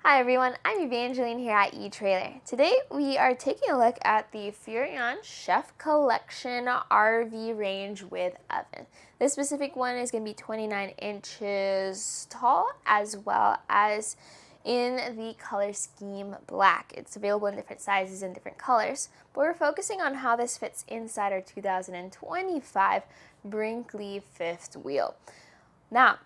Hi everyone, I'm Evangeline here at etrailer. Today we are taking a look at the Furrion Chef Collection RV range with oven. This specific one is going to be 29 inches tall as well as in the color scheme black. It's available in different sizes and different colors, but we're focusing on how this fits inside our 2025 Brinkley fifth wheel. Now,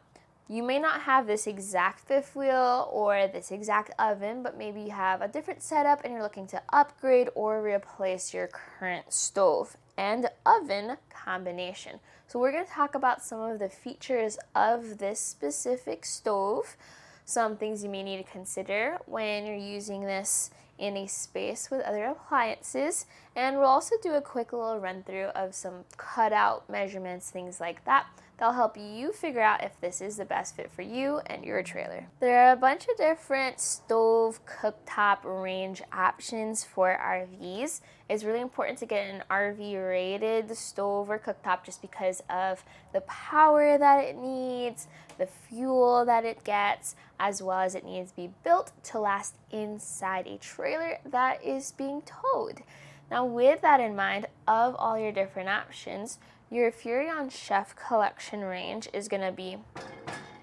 you may not have this exact fifth wheel or this exact oven, but maybe you have a different setup and you're looking to upgrade or replace your current stove and oven combination. So we're going to talk about some of the features of this specific stove, some things you may need to consider when you're using this in a space with other appliances, and we'll also do a quick little run through of some cutout measurements, things like that. That'll help you figure out if this is the best fit for you and your trailer. There are a bunch of different stove cooktop range options for RVs. It's really important to get an RV rated stove or cooktop just because of the power that it needs, the fuel that it gets, as well as it needs to be built to last inside a trailer that is being towed. Now, with that in mind, of all your different options, your Furrion Chef Collection range is going to be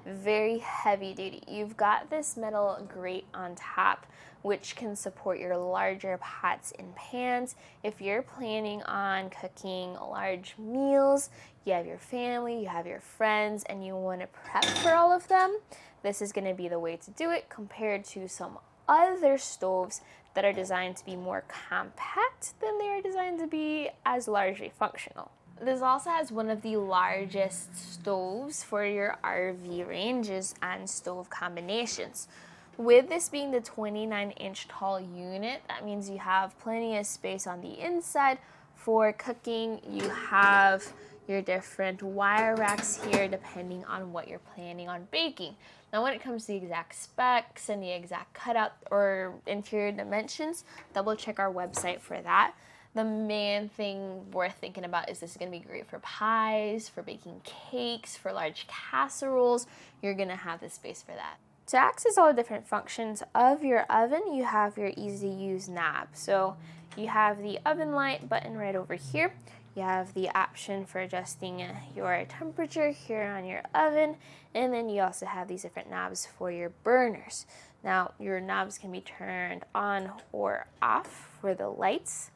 very heavy duty. You've got this metal grate on top, which can support your larger pots and pans. If you're planning on cooking large meals, you have your family, you have your friends, and you want to prep for all of them, this is going to be the way to do it compared to some other stoves that are designed to be more compact than they are designed to be as largely functional. This also has one of the largest stoves for your RV ranges and stove combinations. With this being the 29-inch tall unit, that means you have plenty of space on the inside for cooking. You have your different wire racks here depending on what you're planning on baking. Now, when it comes to the exact specs and the exact cutout or interior dimensions, double check our website for that. The main thing worth thinking about is this is going to be great for pies, for baking cakes, for large casseroles. You're going to have the space for that. To access all the different functions of your oven, you have your easy-to-use knob. So you have the oven light button right over here. You have the option for adjusting your temperature here on your oven, and then you also have these different knobs for your burners. Now, your knobs can be turned on or off for the lights.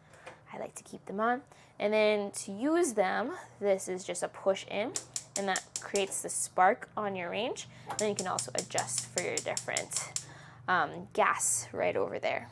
I like to keep them on. And then to use them, this is just a push in, and that creates the spark on your range. And then you can also adjust for your different gas right over there.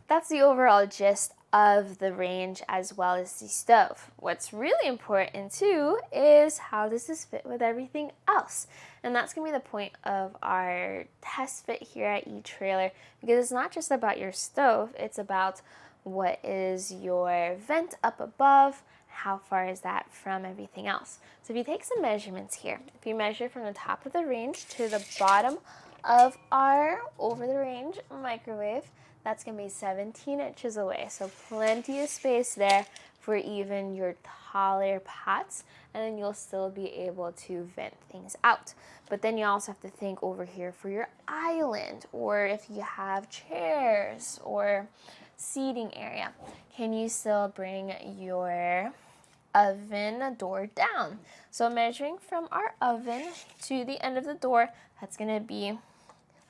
That's the overall gist of the range as well as the stove. What's really important too is how does this fit with everything else? And that's gonna be the point of our test fit here at etrailer, because it's not just about your stove, it's about what is your vent up above, how far is that from everything else. So if you take some measurements here, if you measure from the top of the range to the bottom of our over the range microwave, that's going to be 17 inches away. So plenty of space there for even your taller pots, and then you'll still be able to vent things out. But then you also have to think over here for your island, or if you have chairs or seating area, can you still bring your oven door down? So measuring from our oven to the end of the door, that's going to be,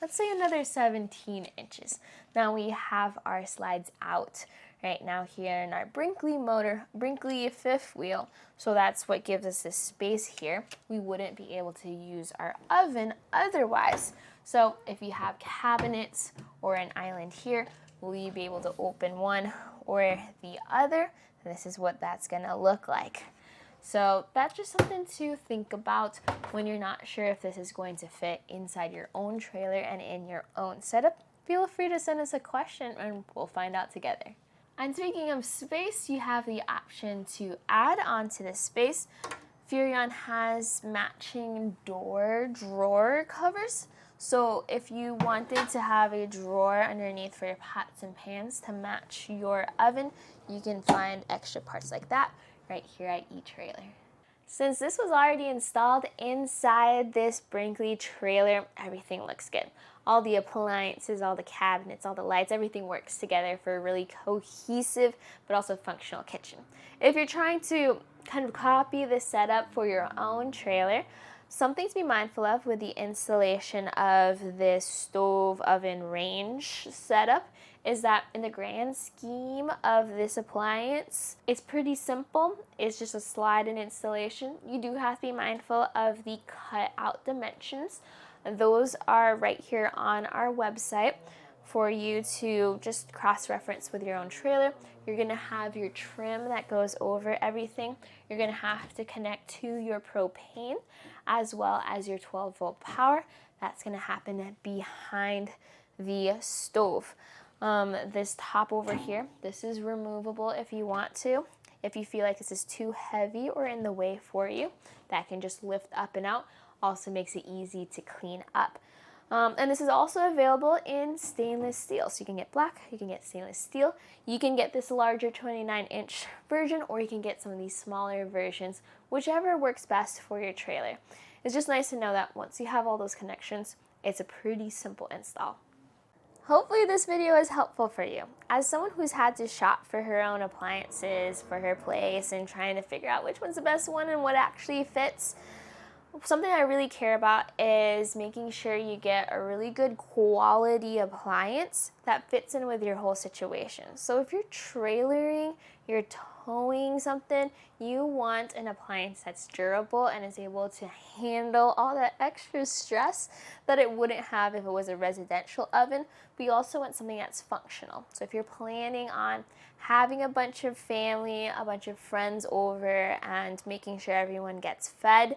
let's say, another 17 inches. Now we have our slides out right now here in our Brinkley fifth wheel. So that's what gives us this space here. We wouldn't be able to use our oven otherwise. So if you have cabinets or an island here, will you be able to open one or the other? This is what that's gonna look like. So that's just something to think about when you're not sure if this is going to fit inside your own trailer and in your own setup. Feel free to send us a question and we'll find out together. And speaking of space, you have the option to add on to this space. Furrion has matching door drawer covers. So if you wanted to have a drawer underneath for your pots and pans to match your oven, you can find extra parts like that right here at etrailer. Since this was already installed inside this Brinkley trailer, everything looks good. All the appliances, all the cabinets, all the lights, everything works together for a really cohesive but also functional kitchen. If you're trying to kind of copy this setup for your own trailer, something to be mindful of with the installation of this stove oven range setup is that in the grand scheme of this appliance, it's pretty simple. It's just a slide-in installation. You do have to be mindful of the cut-out dimensions. Those are right here on our website for you to just cross-reference with your own trailer. You're gonna have your trim that goes over everything. You're gonna have to connect to your propane as well as your 12-volt power. That's gonna happen behind the stove. This top over here, this is removable if you want to. If you feel like this is too heavy or in the way for you, that can just lift up and out. Also makes it easy to clean up. And this is also available in stainless steel. So you can get black, you can get stainless steel. You can get this larger 29-inch version, or you can get some of these smaller versions, whichever works best for your trailer. It's just nice to know that once you have all those connections, it's a pretty simple install. Hopefully this video is helpful for you. As someone who's had to shop for her own appliances for her place and trying to figure out which one's the best one and what actually fits, something I really care about is making sure you get a really good quality appliance that fits in with your whole situation. So if you're trailering, you're towing something, you want an appliance that's durable and is able to handle all that extra stress that it wouldn't have if it was a residential oven. But you also want something that's functional. So if you're planning on having a bunch of family, a bunch of friends over and making sure everyone gets fed,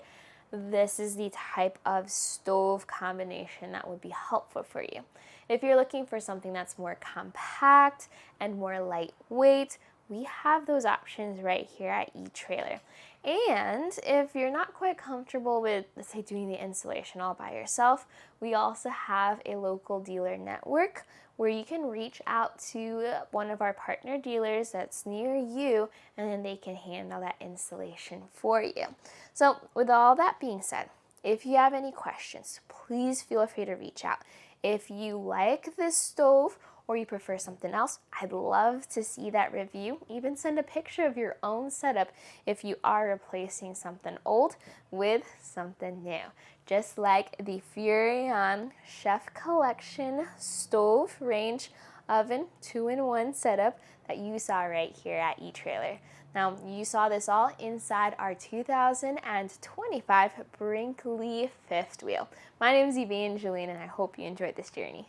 this is the type of stove combination that would be helpful for you. If you're looking for something that's more compact and more lightweight, we have those options right here at etrailer. And if you're not quite comfortable with, let's say, doing the installation all by yourself, we also have a local dealer network where you can reach out to one of our partner dealers that's near you, and then they can handle that installation for you. So with all that being said, if you have any questions, please feel free to reach out. If you like this stove or you prefer something else, I'd love to see that review. Even send a picture of your own setup if you are replacing something old with something new. Just like the Furrion Chef Collection Stove Range Oven 2-in-1 setup that you saw right here at etrailer. Now, you saw this all inside our 2025 Brinkley fifth wheel. My name is Evangeline, and I hope you enjoyed this journey.